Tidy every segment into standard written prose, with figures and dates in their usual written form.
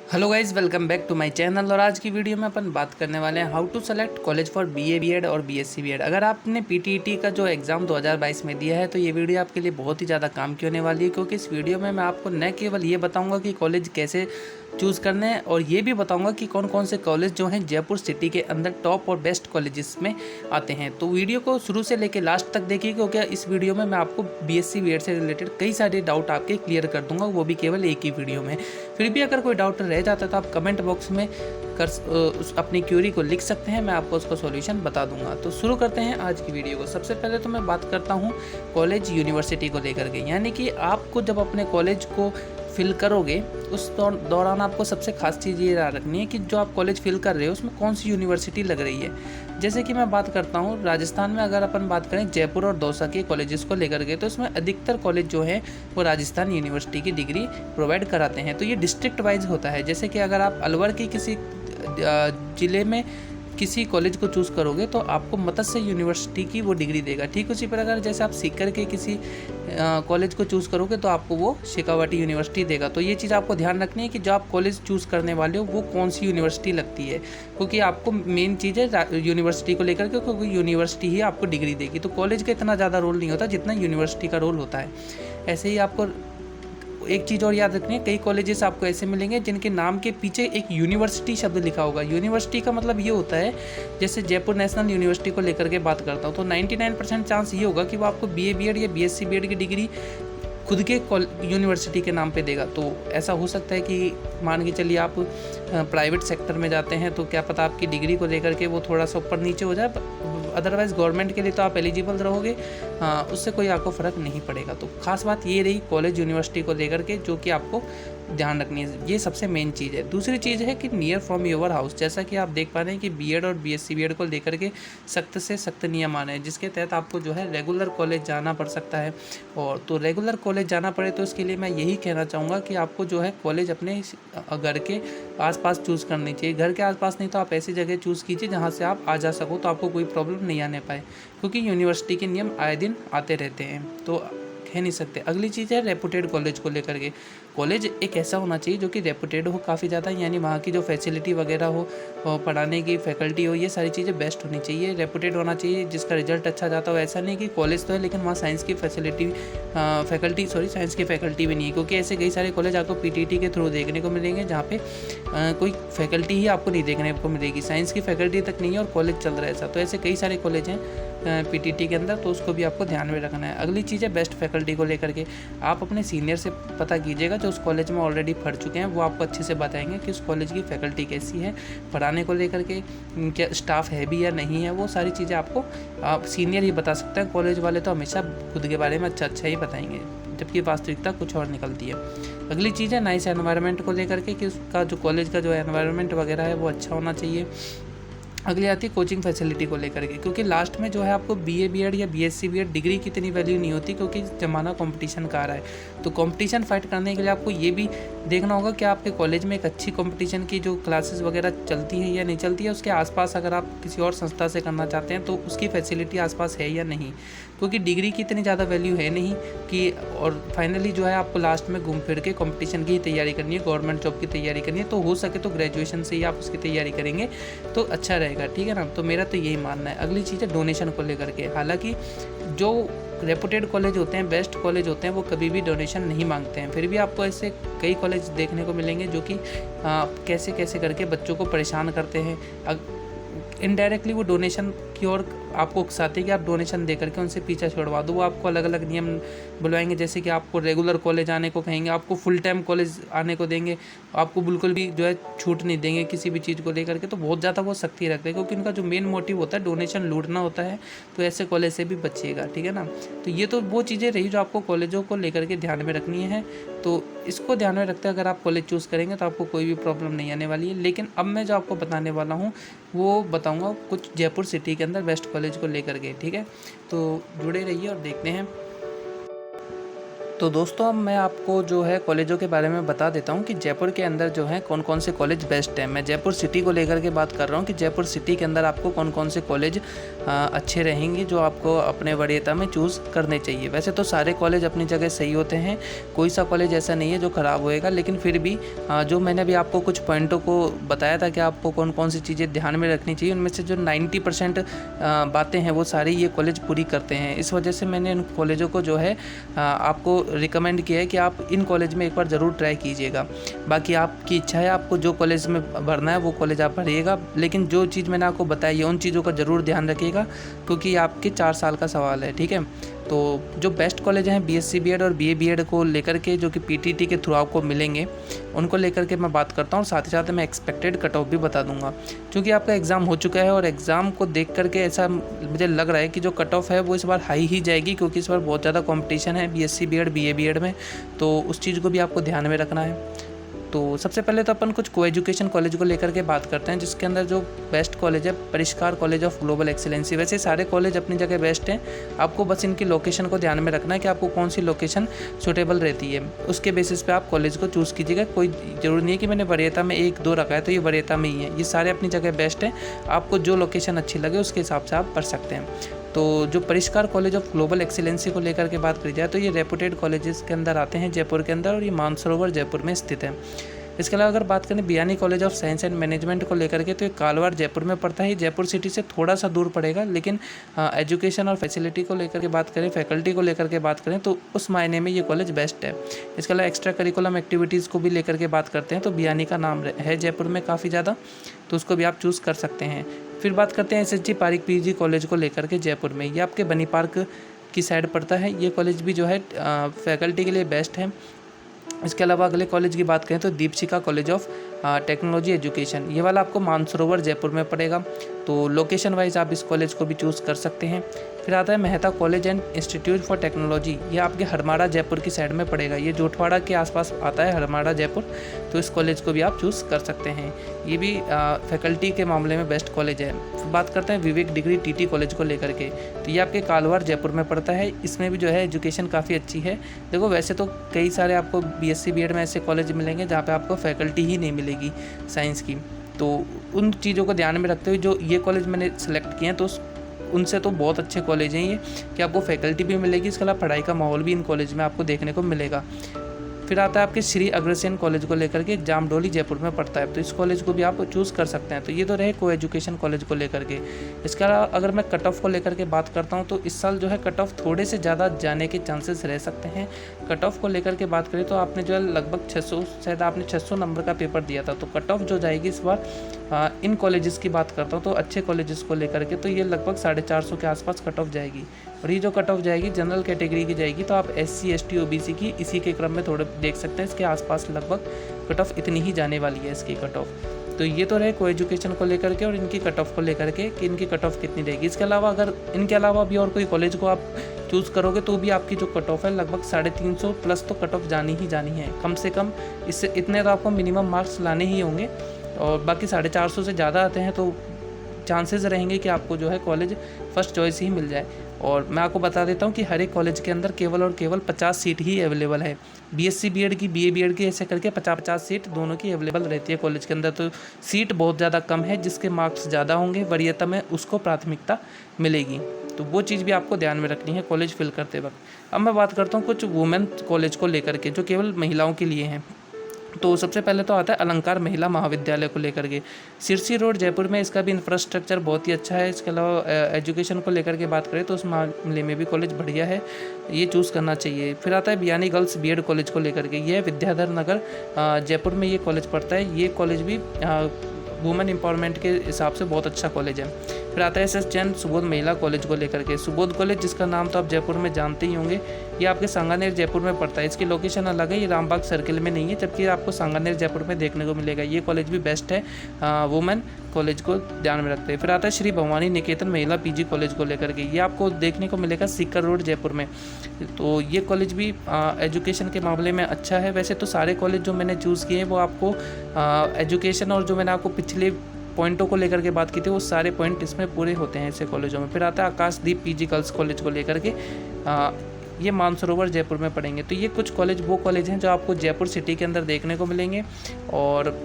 Hello guys, welcome back to my channel. और आज की वीडियो में अपन बात करने वाले हैं how to select college for BA BEd और बीएससी बीएड। अगर आपने पीटीईटी का जो एग्ज़ाम 2022 में दिया है तो ये वीडियो आपके लिए बहुत ही ज़्यादा काम की होने वाली है, क्योंकि इस वीडियो में मैं आपको न केवल ये बताऊंगा कि कॉलेज कैसे चूज़ करने हैं, और ये भी बताऊंगा कि कौन कौन से कॉलेज जो हैं जयपुर सिटी के अंदर टॉप और बेस्ट कॉलेजेस में आते हैं। तो वीडियो को शुरू से लेकर लास्ट तक देखिए, क्योंकि इस वीडियो में मैं आपको बीएससी बीएड से रिलेटेड कई सारे डाउट आपके क्लियर कर दूंगा, वो भी केवल एक ही वीडियो में। फिर भी अगर कोई डाउट रह जाता है तो आप कमेंट बॉक्स में अपनी क्यूरी को लिख सकते हैं, मैं आपको उसका सॉल्यूशन बता दूंगा। तो शुरू करते हैं आज की वीडियो को। सबसे पहले तो मैं बात करता हूँ कॉलेज यूनिवर्सिटी को लेकर के, यानी कि आपको जब अपने कॉलेज को फिल करोगे उस दौरान आपको सबसे खास चीज़ ये याद रखनी है कि जो आप कॉलेज फिल कर रहे हो उसमें कौन सी यूनिवर्सिटी लग रही है। जैसे कि मैं बात करता हूँ राजस्थान में, अगर अपन बात करें जयपुर और दौसा के कॉलेजेस को लेकर के, तो इसमें अधिकतर कॉलेज जो है वो राजस्थान यूनिवर्सिटी की डिग्री प्रोवाइड कराते हैं। तो ये डिस्ट्रिक्ट वाइज होता है। जैसे कि अगर आप अलवर की किसी ज़िले में किसी कॉलेज को चूज़ करोगे तो आपको मत्स्य यूनिवर्सिटी की वो डिग्री देगा। ठीक उसी प्रकार जैसे आप सीकर के किसी कॉलेज को चूज़ करोगे तो आपको वो शेखावाटी यूनिवर्सिटी देगा। तो ये चीज़ आपको ध्यान रखनी है कि जो आप कॉलेज चूज़ करने वाले हो वो कौन सी यूनिवर्सिटी लगती है, क्योंकि आपको मेन चीज़ है यूनिवर्सिटी को लेकर के, क्योंकि यूनिवर्सिटी ही आपको डिग्री देगी। तो कॉलेज का इतना ज़्यादा रोल नहीं होता जितना यूनिवर्सिटी का रोल होता है। ऐसे ही आपको एक चीज़ और याद रखनी है, कई कॉलेजेस आपको ऐसे मिलेंगे जिनके नाम के पीछे एक यूनिवर्सिटी शब्द लिखा होगा। यूनिवर्सिटी का मतलब ये होता है, जैसे जयपुर नेशनल यूनिवर्सिटी को लेकर के बात करता हूँ तो 99% चांस ये होगा कि वो आपको बीए बीएड या बीएससी बीएड की डिग्री खुद के यूनिवर्सिटी के नाम पे देगा। तो ऐसा हो सकता है कि मान के चलिए आप प्राइवेट सेक्टर में जाते हैं तो क्या पता आपकी डिग्री को लेकर के वो थोड़ा सा ऊपर नीचे हो जाए, अदरवाइज़ गवर्नमेंट के लिए तो आप एलिजिबल रहोगे, उससे कोई आपको फ़र्क नहीं पड़ेगा। तो खास बात ये रही कॉलेज यूनिवर्सिटी को लेकर के, जो कि आपको ध्यान रखनी है, ये सबसे मेन चीज़ है। दूसरी चीज़ है कि नियर फ्रॉम योर हाउस। जैसा कि आप देख पा रहे हैं कि बीएड और बीएससी बीएड को लेकर के सख्त से सख्त नियम आने हैं, जिसके तहत आपको जो है रेगुलर कॉलेज जाना पड़ सकता है। और तो रेगुलर कॉलेज जाना पड़े तो इसके लिए मैं यही कहना चाहूँगा कि आपको जो है कॉलेज अपने घर के आसपास चूज़ करनी चाहिए। घर के आसपास नहीं तो आप ऐसी जगह चूज़ कीजिए जहाँ से आप आ जा सको, तो आपको कोई प्रॉब्लम नहीं आने पाए, क्योंकि यूनिवर्सिटी के नियम आए दिन आते रहते हैं तो कह नहीं सकते। अगली चीज़ है रेपुटेड कॉलेज को लेकर के। कॉलेज एक ऐसा होना चाहिए जो कि रेपुटेड हो काफ़ी ज़्यादा, यानी वहाँ की जो फैसिलिटी वगैरह हो और पढ़ाने की फैकल्टी हो, ये सारी चीज़ें बेस्ट होनी चाहिए। रेपुटेड होना चाहिए जिसका रिजल्ट अच्छा जाता हो। ऐसा नहीं कि कॉलेज तो है लेकिन वहाँ साइंस की साइंस की फैकल्टी भी नहीं है, क्योंकि ऐसे कई सारे कॉलेज आपको पीटीटी के थ्रू देखने को मिलेंगे जहाँ पे कोई फैकल्टी ही आपको नहीं देखने को मिलेगी, साइंस की फैकल्टी तक नहीं है और कॉलेज चल रहा है ऐसा। तो ऐसे कई सारे कॉलेज हैं पीटीटी के अंदर, तो उसको भी आपको ध्यान में रखना है। अगली चीज़ है बेस्ट फैकल्टी को लेकर के। आप अपने सीनियर से पता कीजिएगा जो उस कॉलेज में ऑलरेडी पढ़ चुके हैं, वो आपको अच्छे से बताएंगे कि उस कॉलेज की फैकल्टी कैसी है, पढ़ाने को लेकर के क्या स्टाफ है भी या नहीं है। वो सारी चीज़ें आपको आप सीनियर ही बता सकते हैं। कॉलेज वाले तो हमेशा खुद के बारे में अच्छा ही बताएंगे, जबकि वास्तविकता कुछ और निकलती है। अगली चीज़ है नाइस एनवायरनमेंट को लेकर के, कि उसका जो कॉलेज का जो एनवायरनमेंट वगैरह है वो अच्छा होना चाहिए। अगली आती है कोचिंग फैसिलिटी को लेकर के, क्योंकि लास्ट में जो है आपको बीए बीएड या बीएससी बीएड डिग्री की इतनी वैल्यू नहीं होती, क्योंकि ज़माना कंपटीशन का आ रहा है। तो कंपटीशन फाइट करने के लिए आपको ये भी देखना होगा कि आपके कॉलेज में एक अच्छी कंपटीशन की जो क्लासेस वगैरह चलती है या नहीं चलती है। उसके आसपास अगर आप किसी और संस्था से करना चाहते हैं तो उसकी फैसिलिटी आसपास है या नहीं, क्योंकि डिग्री की इतनी ज़्यादा वैल्यू है नहीं कि। और फाइनली जो है आपको लास्ट में घूम फिर के कंपटीशन की ही तैयारी करनी है, गवर्नमेंट जॉब की तैयारी करनी है। तो हो सके तो ग्रेजुएशन से ही आप उसकी तैयारी करेंगे तो अच्छा रहेगा, ठीक है ना। तो मेरा तो यही मानना है। अगली चीज़ है डोनेशन को लेकर के। हालांकि जो रेपुटेड कॉलेज होते हैं, बेस्ट कॉलेज होते हैं, वो कभी भी डोनेशन नहीं मांगते हैं, फिर भी आपको ऐसे कई कॉलेज देखने को मिलेंगे जो कि कैसे कैसे करके बच्चों को परेशान करते हैं। इनडायरेक्टली वो डोनेशन की ओर आपको उकसाते हैं कि आप डोनेशन दे करके उनसे पीछा छुड़वा दो। वो आपको अलग अलग नियम बुलवाएंगे, जैसे कि आपको रेगुलर कॉलेज आने को कहेंगे, आपको फुल टाइम कॉलेज आने को देंगे, आपको बिल्कुल भी जो है छूट नहीं देंगे किसी भी चीज़ को लेकर के। तो बहुत ज़्यादा वो सख्ती रखते हैं, क्योंकि उनका जो मेन मोटिव होता है डोनेशन लूटना होता है। तो ऐसे कॉलेज से भी बचिएगा, ठीक है ना। तो ये तो वो चीज़ें रही जो आपको कॉलेजों को लेकर के ध्यान में रखनी है। तो इसको ध्यान में रखते अगर आप कॉलेज चूज़ करेंगे तो आपको कोई भी प्रॉब्लम नहीं आने वाली है। लेकिन अब मैं जो आपको बताने वाला हूँ वो बताऊँगा कुछ जयपुर सिटी के अंदर बेस्ट कॉलेज को लेकर के, ठीक है। तो जुड़े रहिए और देखते हैं। तो दोस्तों अब मैं आपको जो है कॉलेजों के बारे में बता देता हूँ कि जयपुर के अंदर जो है कौन कौन से कॉलेज बेस्ट हैं। मैं जयपुर सिटी को लेकर के बात कर रहा हूँ कि जयपुर सिटी के अंदर आपको कौन कौन से कॉलेज अच्छे रहेंगे जो आपको अपने वरीयता में चूज़ करने चाहिए। वैसे तो सारे कॉलेज अपनी जगह सही होते हैं, कोई सा कॉलेज ऐसा नहीं है जो ख़राब होएगा, लेकिन फिर भी जो मैंने अभी आपको कुछ पॉइंटों को बताया था कि आपको कौन कौन सी चीज़ें ध्यान में रखनी चाहिए, उनमें से जो 90% बातें हैं वो सारी ये कॉलेज पूरी करते हैं। इस वजह से मैंने इन कॉलेजों को जो है आपको रिकमेंड किया है कि आप इन कॉलेज में एक बार ज़रूर ट्राई कीजिएगा। बाकी आपकी इच्छा है, आपको जो कॉलेज में भरना है वो कॉलेज आप भरिएगा, लेकिन जो चीज़ मैंने आपको बताई है उन चीज़ों का ज़रूर ध्यान रखिएगा क्योंकि आपके 4 साल का सवाल है, ठीक है। तो जो बेस्ट कॉलेज हैं बीएससी बीएड और बीए बीएड को लेकर के जो कि पीटीटी के थ्रू आपको मिलेंगे उनको लेकर के मैं बात करता हूँ, साथ ही साथ मैं एक्सपेक्टेड कट ऑफ भी बता दूंगा। क्योंकि आपका एग्ज़ाम हो चुका है और एग्ज़ाम को देख करके ऐसा मुझे लग रहा है कि जो कट ऑफ है वो इस बार हाई ही जाएगी, क्योंकि इस बार बहुत ज़्यादा कॉम्पिटिशन है बीएससी बीएड बीए बीएड में, तो उस चीज़ को भी आपको ध्यान में रखना है। तो सबसे पहले तो अपन कुछ को एजुकेशन कॉलेज को लेकर के बात करते हैं, जिसके अंदर जो बेस्ट कॉलेज है परिष्कार कॉलेज ऑफ ग्लोबल एक्सीलेंसी। वैसे सारे कॉलेज अपनी जगह बेस्ट हैं, आपको बस इनकी लोकेशन को ध्यान में रखना है कि आपको कौन सी लोकेशन सूटेबल रहती है, उसके बेसिस पे आप कॉलेज को चूज़ कीजिएगा। कोई ज़रूरी नहीं है कि मैंने वरीयता में 1-2 रखा है तो ये वरीयता में ही है, ये सारे अपनी जगह बेस्ट हैं। आपको जो लोकेशन अच्छी लगे उसके हिसाब से आप पढ़ सकते हैं। तो जो परिष्कार कॉलेज ऑफ ग्लोबल एक्सीलेंसी को लेकर के बात करी जाए तो ये रेपुटेड कॉलेजेस के अंदर आते हैं जयपुर के अंदर, और ये मानसरोवर जयपुर में स्थित है। इसके अलावा अगर बात करें Biyani college of science and management को लेकर के तो ये कालवाड़ जयपुर में पड़ता है। जयपुर सिटी से थोड़ा सा दूर पड़ेगा, लेकिन एजुकेशन और फैसिलिटी को लेकर के बात करें, फैकल्टी को लेकर के बात करें तो उस मायने में ये कॉलेज बेस्ट है। इसके अलावा एक्स्ट्रा करिकुलम एक्टिविटीज़ को भी लेकर के बात करते हैं तो बियानी का नाम है जयपुर में काफ़ी ज़्यादा, तो उसको भी आप चूज़ कर सकते हैं। फिर बात करते हैं एसएचजी पारिक पीजी कॉलेज को लेकर के जयपुर में, ये आपके बनी पार्क की साइड पड़ता है। ये कॉलेज भी जो है फैकल्टी के लिए बेस्ट है। इसके अलावा अगले कॉलेज की बात करें तो Deepshikha college of technology education, ये वाला आपको मानसरोवर जयपुर में पड़ेगा, तो लोकेशन वाइज आप इस कॉलेज को भी चूज़ कर सकते हैं। फिर आता है Mehta college and institute for technology, ये आपके हरमाड़ा जयपुर की साइड में पड़ेगा, ये जोटवाड़ा के आसपास आता है हरमाड़ा जयपुर, तो इस कॉलेज को भी आप चूज़ कर सकते हैं। ये भी फैकल्टी के मामले में बेस्ट कॉलेज है। फिर बात करते हैं विवेक डिग्री टीटी कॉलेज को लेकर के, तो ये आपके कालवाड़ जयपुर में पड़ता है। इसमें भी जो है एजुकेशन काफ़ी अच्छी है। देखो वैसे तो कई सारे आपको बीएससी बीएड में ऐसे कॉलेज मिलेंगे जहाँ पे आपको फैकल्टी ही नहीं मिलेगी साइंस की, तो उन चीज़ों को ध्यान में रखते हुए जो ये कॉलेज मैंने सेलेक्ट किए हैं तो उनसे तो बहुत अच्छे कॉलेज हैं ये, कि आपको फैकल्टी भी मिलेगी, इसके अलावा पढ़ाई का माहौल भी इन कॉलेज में आपको देखने को मिलेगा। फिर आता है आपके श्री अग्रसेन कॉलेज को लेकर के, जामडोली जयपुर में पड़ता है, तो इस कॉलेज को भी आप चूज़ कर सकते हैं। तो ये तो रहे को एजुकेशन कॉलेज को लेकर के। इसके अलावा अगर मैं कट ऑफ को लेकर के बात करता हूँ तो इस साल जो है कट ऑफ थोड़े से ज़्यादा जाने के चांसेस रह सकते हैं। कट ऑफ को लेकर के बात करें तो आपने जो है लगभग 600, शायद आपने 600 नंबर का पेपर दिया था, तो कट ऑफ जो जाएगी इस बार इन कॉलेजेस की बात करता हूँ तो अच्छे कॉलेजेस को लेकर के तो ये लगभग 450 के आसपास कट ऑफ जाएगी। और ये जो कट ऑफ जाएगी जनरल कैटेगरी की जाएगी, तो आप SC ST OBC की इसी के क्रम में थोड़े देख सकते हैं, इसके आसपास लगभग कट ऑफ इतनी ही जाने वाली है इसकी कट ऑफ। तो ये तो रहे को एजुकेशन को लेकर के और इनकी कट ऑफ को लेकर के कि इनकी कट ऑफ कितनी रहेगी। इसके अलावा अगर इनके अलावा भी और कोई कॉलेज को आप चूज़ करोगे तो भी आपकी जो कट ऑफ है लगभग 350 प्लस तो कट ऑफ जानी ही जानी है, कम से कम इससे इतने तो आपको मिनिमम मार्क्स लाने ही होंगे, और बाकी 450 से ज़्यादा आते हैं तो चांसेस रहेंगे कि आपको जो है कॉलेज फर्स्ट चॉइस ही मिल जाए। और मैं आपको बता देता हूँ कि हर एक कॉलेज के अंदर केवल और केवल 50 सीट ही अवेलेबल है। बीएससी बीएड की बीए बीएड की ऐसे करके 50-50 सीट दोनों की अवेलेबल रहती है कॉलेज के अंदर, तो सीट बहुत ज़्यादा कम है। जिसके मार्क्स ज़्यादा होंगे वरीयता में उसको प्राथमिकता मिलेगी, तो वो चीज़ भी आपको ध्यान में रखनी है कॉलेज फिल करते वक्त। अब मैं बात करता हूँ कुछ वुमेन कॉलेज को लेकर के जो केवल महिलाओं के लिए हैं। तो सबसे पहले तो आता है अलंकार महिला महाविद्यालय को लेकर के, सिरसी रोड जयपुर में। इसका भी इंफ्रास्ट्रक्चर बहुत ही अच्छा है। इसके अलावा एजुकेशन को लेकर के बात करें तो उस मामले में भी कॉलेज बढ़िया है, ये चूज़ करना चाहिए। फिर आता है बियानी गर्ल्स बीएड कॉलेज को लेकर के, ये विद्याधर नगर जयपुर में ये कॉलेज पड़ता है। ये कॉलेज भी वुमेन एम्पावरमेंट के हिसाब से बहुत अच्छा कॉलेज है। फिर आता है SS जैन सुबोध महिला कॉलेज को लेकर के, सुबोध कॉलेज जिसका नाम तो आप जयपुर में जानते ही होंगे, ये आपके सांगानेर जयपुर में पड़ता है। इसकी लोकेशन अलग है, ये रामबाग सर्किल में नहीं है, जबकि आपको सांगानेर जयपुर में देखने को मिलेगा। ये कॉलेज भी बेस्ट है, वुमेन कॉलेज को ध्यान में रखते हैं। फिर आता है श्री भवानी निकेतन महिला PG कॉलेज को लेकर के, ये आपको देखने को मिलेगा सीकर रोड जयपुर में। तो ये कॉलेज भी एजुकेशन के मामले में अच्छा है। वैसे तो सारे कॉलेज जो मैंने चूज़ किए हैं वो आपको एजुकेशन और जो मैंने आपको पिछले पॉइंटों को लेकर के बात की थी वो सारे पॉइंट इसमें पूरे होते हैं ऐसे कॉलेजों में। फिर आता है आकाशदीप PG गर्ल्स कॉलेज को लेकर के, ये मानसरोवर जयपुर में पड़ेंगे। तो ये कुछ कॉलेज वो कॉलेज हैं जो आपको जयपुर सिटी के अंदर देखने को मिलेंगे। और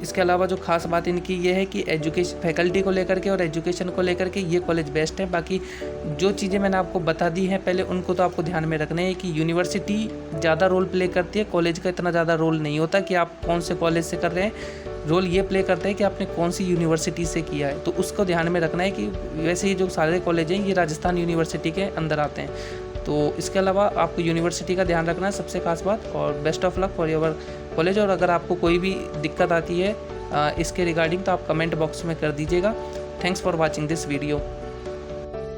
इसके अलावा जो खास बात इनकी ये है कि एजुकेशन फैकल्टी को लेकर के और एजुकेशन को लेकर के ये कॉलेज बेस्ट है। बाकी जो चीज़ें मैंने आपको बता दी हैं पहले, उनको तो आपको ध्यान में रखना है कि यूनिवर्सिटी ज़्यादा रोल प्ले करती है, कॉलेज का इतना ज़्यादा रोल नहीं होता कि आप कौन से कॉलेज से कर रहे हैं। रोल ये प्ले करता है कि आपने कौन सी यूनिवर्सिटी से किया है, तो उसको ध्यान में रखना है कि वैसे ही जो सारे कॉलेज हैं ये राजस्थान यूनिवर्सिटी के अंदर आते हैं। तो इसके अलावा आपको यूनिवर्सिटी का ध्यान रखना है सबसे खास बात। और best of luck for your college. और अगर आपको कोई भी दिक्कत आती है इसके रिगार्डिंग तो आप कमेंट बॉक्स में कर दीजिएगा। Thanks for watching this video.